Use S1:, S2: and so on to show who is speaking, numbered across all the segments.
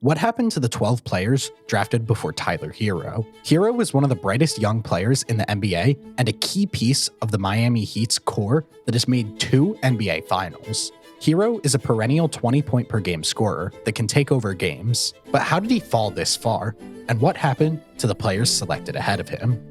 S1: What happened to the 12 players drafted before Tyler Herro? Herro is one of the brightest young players in the NBA and a key piece of the Miami Heat's core that has made 2 NBA Finals. Herro is a perennial 20-point per game scorer that can take over games. But how did he fall this far? And what happened to the players selected ahead of him?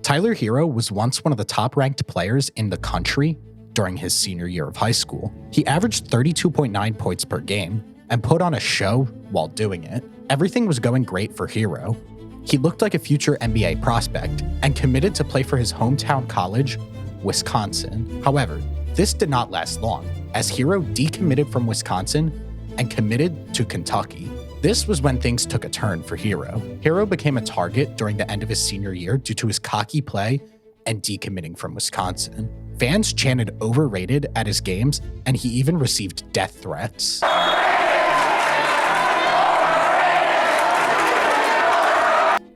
S1: Tyler Herro was once one of the top-ranked players in the country during his senior year of high school. He averaged 32.9 points per game and put on a show while doing it. Everything was going great for Herro. He looked like a future NBA prospect and committed to play for his hometown college, Wisconsin. However, this did not last long, as Herro decommitted from Wisconsin and committed to Kentucky. This was when things took a turn for Herro. Herro became a target during the end of his senior year due to his cocky play and decommitting from Wisconsin. Fans chanted overrated at his games, and he even received death threats.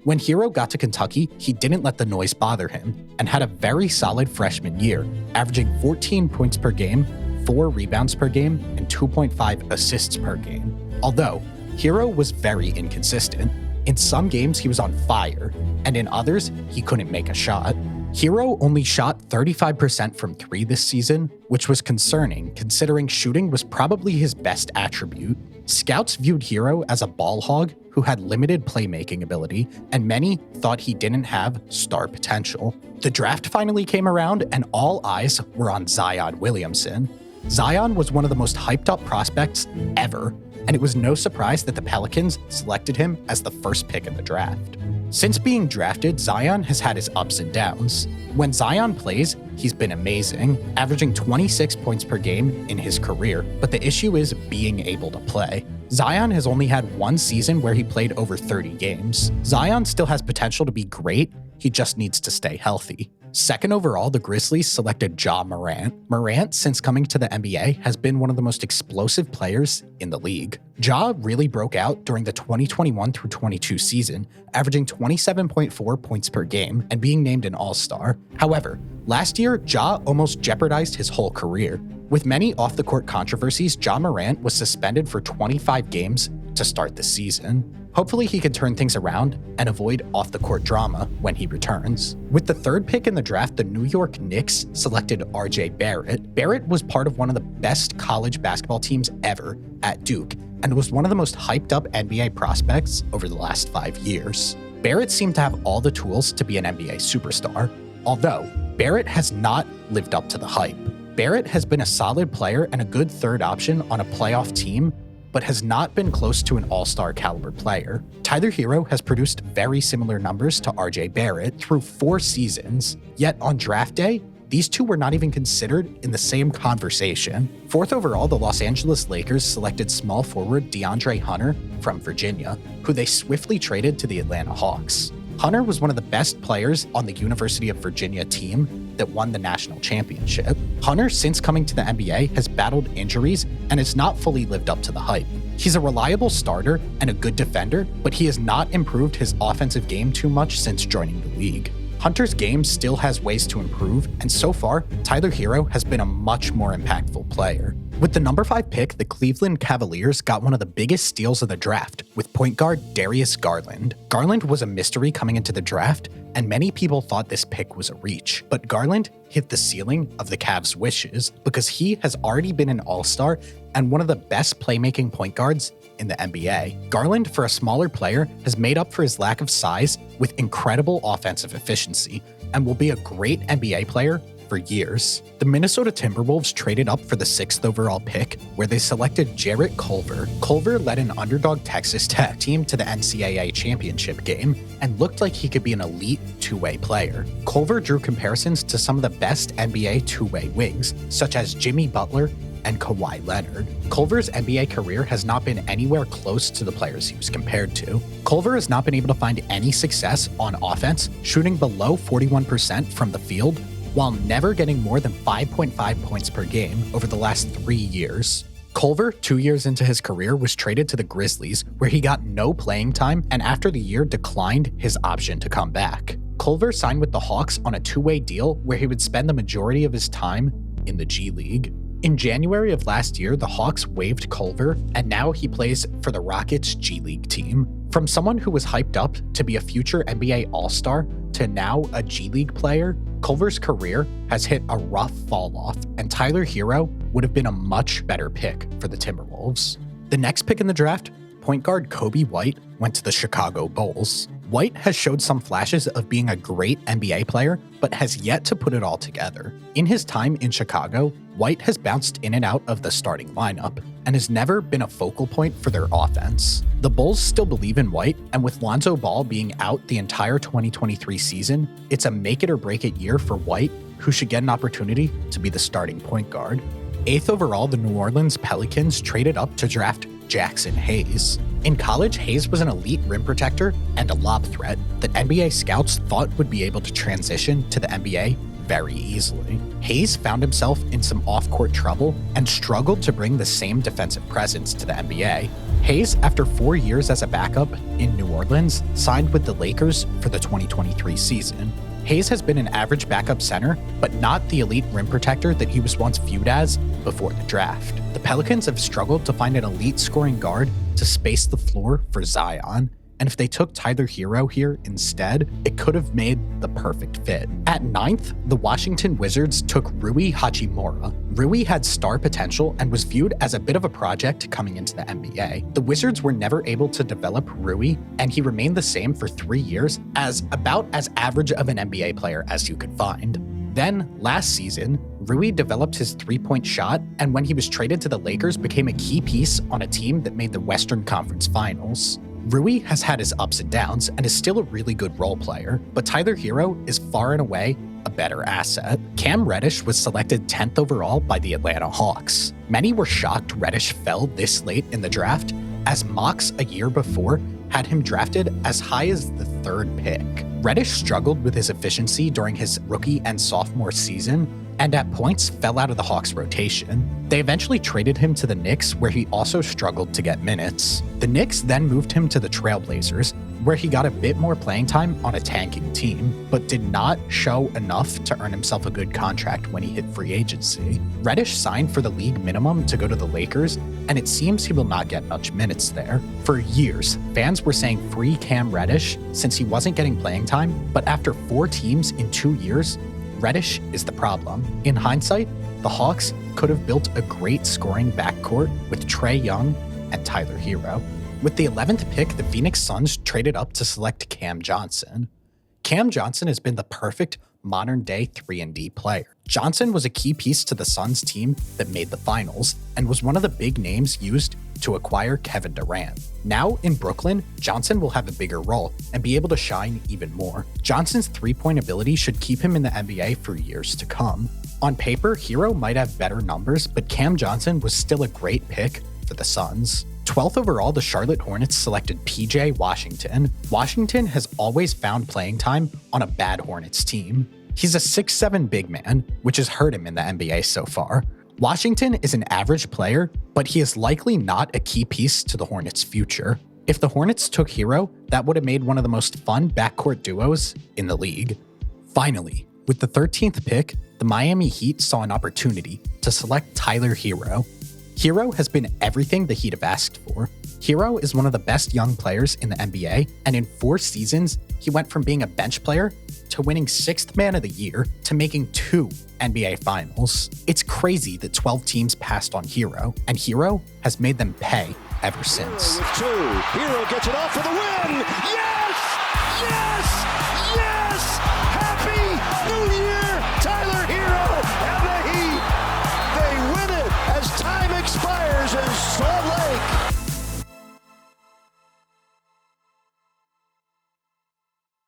S1: When Herro got to Kentucky, he didn't let the noise bother him and had a very solid freshman year, averaging 14 points per game, 4 rebounds per game, and 2.5 assists per game. Although, Herro was very inconsistent. In some games, he was on fire, and in others, he couldn't make a shot. Herro only shot 35% from 3 this season, which was concerning considering shooting was probably his best attribute. Scouts viewed Herro as a ball hog who had limited playmaking ability, and many thought he didn't have star potential. The draft finally came around, and all eyes were on Zion Williamson. Zion was one of the most hyped up prospects ever, and it was no surprise that the Pelicans selected him as the first pick in the draft. Since being drafted, Zion has had his ups and downs. When Zion plays, he's been amazing, averaging 26 points per game in his career, but the issue is being able to play. Zion has only had 1 season where he played over 30 games. Zion still has potential to be great, he just needs to stay healthy. Second overall, the Grizzlies selected Ja Morant. Morant, since coming to the NBA, has been one of the most explosive players in the league. Ja really broke out during the 2021-22 season, averaging 27.4 points per game and being named an All-Star. However, last year, Ja almost jeopardized his whole career. With many off-the-court controversies, Ja Morant was suspended for 25 games to start the season. Hopefully he can turn things around and avoid off-the-court drama when he returns. With the 3rd pick in the draft, the New York Knicks selected RJ Barrett. Barrett was part of one of the best college basketball teams ever at Duke and was one of the most hyped up NBA prospects over the last 5 years. Barrett seemed to have all the tools to be an NBA superstar, although Barrett has not lived up to the hype. Barrett has been a solid player and a good 3rd option on a playoff team, but has not been close to an all-star caliber player. Tyler Herro has produced very similar numbers to RJ Barrett through 4 seasons, yet on draft day, these two were not even considered in the same conversation. 4th overall, the Los Angeles Lakers selected small forward DeAndre Hunter from Virginia, who they swiftly traded to the Atlanta Hawks. Hunter was one of the best players on the University of Virginia team that won the national championship. Hunter, since coming to the NBA, has battled injuries and has not fully lived up to the hype. He's a reliable starter and a good defender, but he has not improved his offensive game too much since joining the league. Hunter's game still has ways to improve, and so far, Tyler Herro has been a much more impactful player. With the number 5 pick, the Cleveland Cavaliers got one of the biggest steals of the draft, with point guard Darius Garland. Garland was a mystery coming into the draft, and many people thought this pick was a reach. But Garland hit the ceiling of the Cavs' wishes because he has already been an all-star and one of the best playmaking point guards in the NBA. Garland, for a smaller player, has made up for his lack of size with incredible offensive efficiency and will be a great NBA player for years. The Minnesota Timberwolves traded up for the 6th overall pick, where they selected Jarrett Culver. Culver led an underdog Texas Tech team to the NCAA championship game and looked like he could be an elite 2-way player. Culver drew comparisons to some of the best NBA 2-way wings, such as Jimmy Butler and Kawhi Leonard. Culver's NBA career has not been anywhere close to the players he was compared to. Culver has not been able to find any success on offense, shooting below 41% from the field, while never getting more than 5.5 points per game over the last 3 years. Culver, 2 years into his career, was traded to the Grizzlies, where he got no playing time and after the year declined his option to come back. Culver signed with the Hawks on a 2-way deal where he would spend the majority of his time in the G League. In January of last year, the Hawks waived Culver, and now he plays for the Rockets G League team. From someone who was hyped up to be a future NBA All-Star to now a G League player, Culver's career has hit a rough fall-off, and Tyler Herro would have been a much better pick for the Timberwolves. The next pick in the draft, point guard Coby White, went to the Chicago Bulls. White has showed some flashes of being a great NBA player, but has yet to put it all together. In his time in Chicago, White has bounced in and out of the starting lineup and has never been a focal point for their offense. The Bulls still believe in White, and with Lonzo Ball being out the entire 2023 season, it's a make it or break it year for White, who should get an opportunity to be the starting point guard. 8th overall, the New Orleans Pelicans traded up to draft Jackson Hayes. In college, Hayes was an elite rim protector and a lob threat that NBA scouts thought would be able to transition to the NBA very easily. Hayes found himself in some off-court trouble and struggled to bring the same defensive presence to the NBA. Hayes, after 4 years as a backup in New Orleans, signed with the Lakers for the 2023 season. Hayes has been an average backup center, but not the elite rim protector that he was once viewed as before the draft. The Pelicans have struggled to find an elite scoring guard to space the floor for Zion, and if they took Tyler Herro here instead, it could have made the perfect fit. At 9th, the Washington Wizards took Rui Hachimura. Rui had star potential and was viewed as a bit of a project coming into the NBA. The Wizards were never able to develop Rui, and he remained the same for 3 years, as about as average of an NBA player as you could find. Then, last season, Rui developed his three-point shot, and when he was traded to the Lakers, became a key piece on a team that made the Western Conference Finals. Rui has had his ups and downs and is still a really good role player, but Tyler Herro is far and away a better asset. Cam Reddish was selected 10th overall by the Atlanta Hawks. Many were shocked Reddish fell this late in the draft, as mocks a year before had him drafted as high as the 3rd pick. Reddish struggled with his efficiency during his rookie and sophomore season, and at points fell out of the Hawks' rotation. They eventually traded him to the Knicks, where he also struggled to get minutes. The Knicks then moved him to the Trailblazers, where he got a bit more playing time on a tanking team, but did not show enough to earn himself a good contract when he hit free agency. Reddish signed for the league minimum to go to the Lakers, and it seems he will not get much minutes there. For years, fans were saying free Cam Reddish since he wasn't getting playing time, but after 4 teams in 2 years, Reddish is the problem. In hindsight, the Hawks could have built a great scoring backcourt with Trae Young and Tyler Herro. With the 11th pick, the Phoenix Suns traded up to select Cam Johnson. Cam Johnson has been the perfect modern-day 3-and-D player. Johnson was a key piece to the Suns team that made the finals and was one of the big names used to acquire Kevin Durant. Now in Brooklyn, Johnson will have a bigger role and be able to shine even more. Johnson's three-point ability should keep him in the NBA for years to come. On paper, Herro might have better numbers, but Cam Johnson was still a great pick for the Suns. 12th overall, the Charlotte Hornets selected PJ Washington. Washington has always found playing time on a bad Hornets team. He's a 6'7" big man, which has hurt him in the NBA so far. Washington is an average player, but he is likely not a key piece to the Hornets' future. If the Hornets took Herro, that would have made one of the most fun backcourt duos in the league. Finally, with the 13th pick, the Miami Heat saw an opportunity to select Tyler Herro. Herro has been everything the Heat have asked for. Herro is one of the best young players in the NBA, and in 4 seasons, he went from being a bench player to winning 6th Man of the Year to making 2 NBA Finals. It's crazy that 12 teams passed on Herro, and Herro has made them pay ever since.
S2: Herro with 2. Herro gets it off for the win! Yes!